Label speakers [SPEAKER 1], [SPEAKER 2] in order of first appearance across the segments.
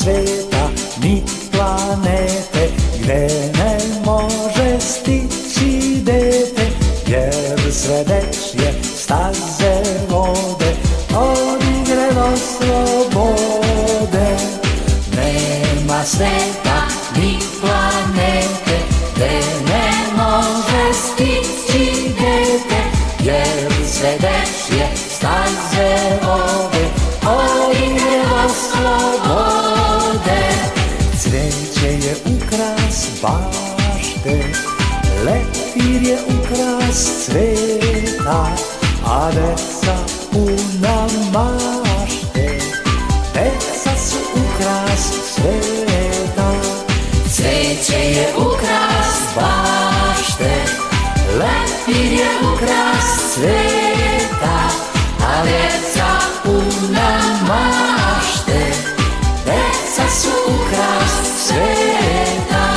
[SPEAKER 1] sveta ni planete gde ne može stići dete, jer sve dečje staze vode od igre do slobode. Nema sveta ni planete gde ne može stići dete, jer sve dečje staze vode od igre do slobode. Cveće je ukras bašte, leptir je ukras cveta, a deca puna mašte, deca su ukras sveta. Cveće je ukras bašte, leptir je ukras cveta, a deca puna mašte, deca su ukras sveta.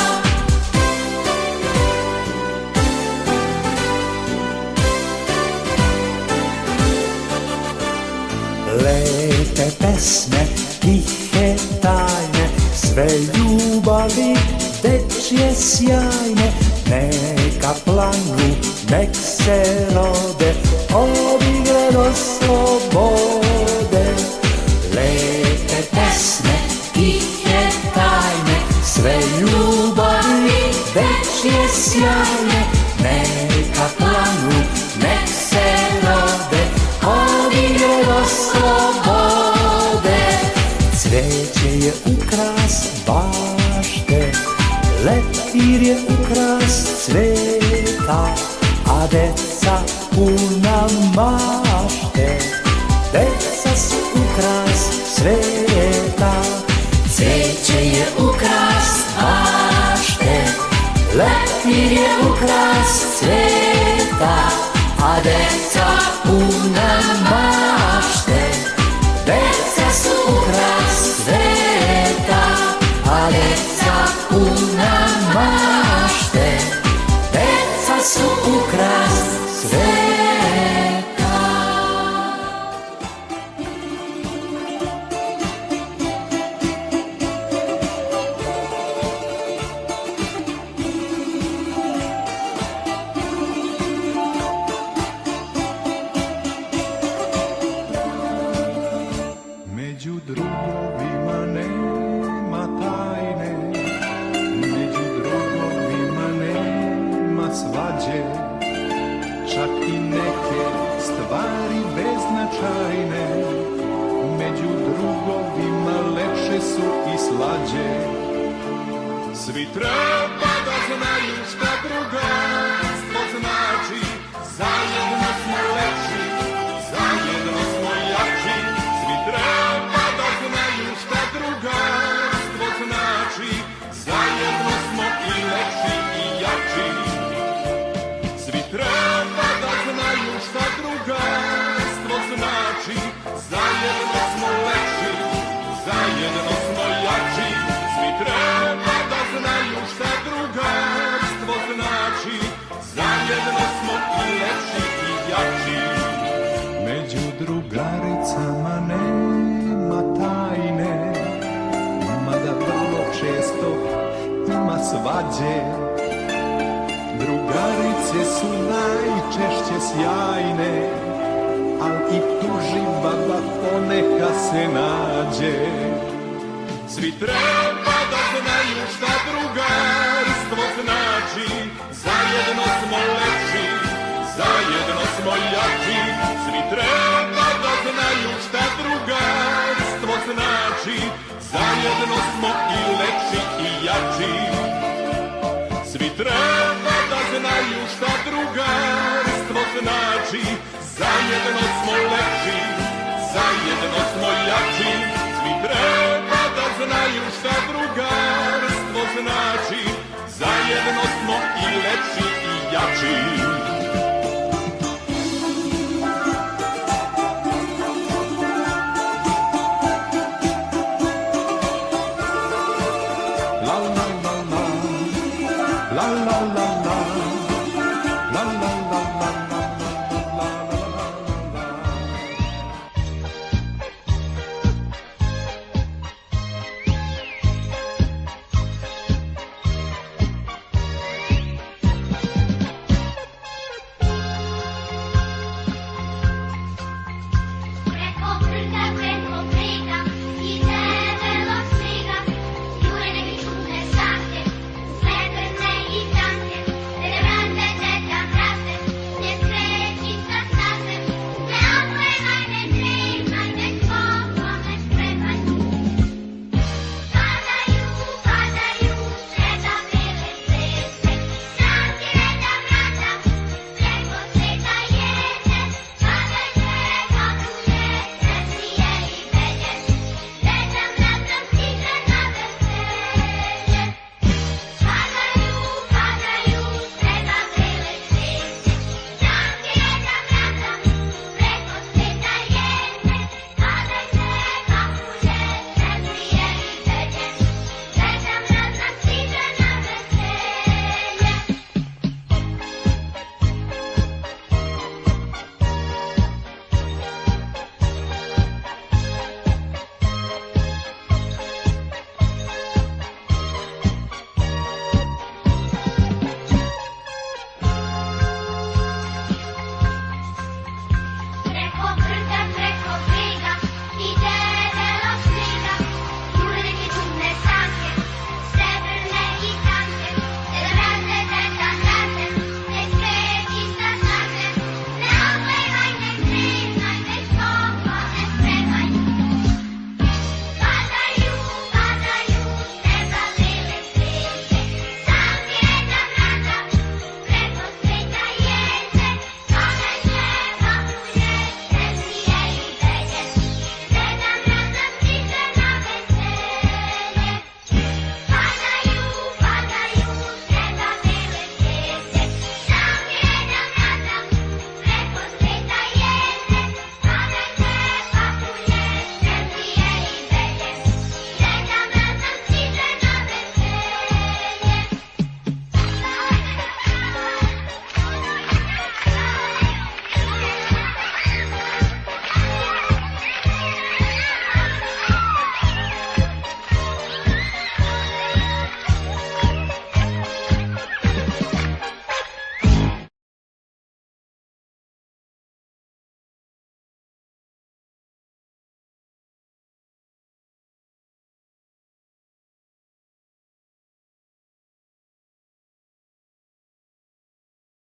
[SPEAKER 1] Lepe pesme, tihe tajne, sve ljubavi dečje sjajne, neka planu, nek se rode od igre do slobode. Lepe pesme, tihe tajne, sve ljubavi dečje sjajne, neka planu, nek se rode od igre do slobode. Cveće je ukras bašte, leptir je ukras cveta, a deca puna mašte, deca su ukras sveta. Cveće je ukras bašte, leptir je ukras cveta, a deca puna mašte, deca su ukras sveta. A deca puna mašte, deca su ukras sveta.
[SPEAKER 2] Među drugovima nema tajne, među drugovima nema svađe, čak i neke stvari beznačajne, među drugovima lepše su i slađe. Svi treba da znaju šta drugarstvo znači, zajedno smo lepši, zajedno smo jači. Svi treba da znaju šta drugarstvo znači, zajedno smo i lepši i jači. Svi treba da znaju šta drugarstvo znači, zajedno smo lepši, zajedno smo jači. Svi treba da znaju šta drugarstvo znači, zajedno smo i lepši i jači. Među drugaricama nema tajne, mada vrlo često ima svađe. Drugarice su najčešće sjajne, al i tuži baba poneka se nađe. Svi treba da znaju šta drugarstvo znači, zajedno smo lepši, zajedno smo jači. Svi treba da znaju šta drugarstvo znači, zajedno smo i lepši i jači. Svi treba da znaju šta drugarstvo znači, zajedno smo lepši, zajedno smo jači. Svi treba da znaju šta drugarstvo znači, zajedno smo i lepši i jači. La la la la, la la la.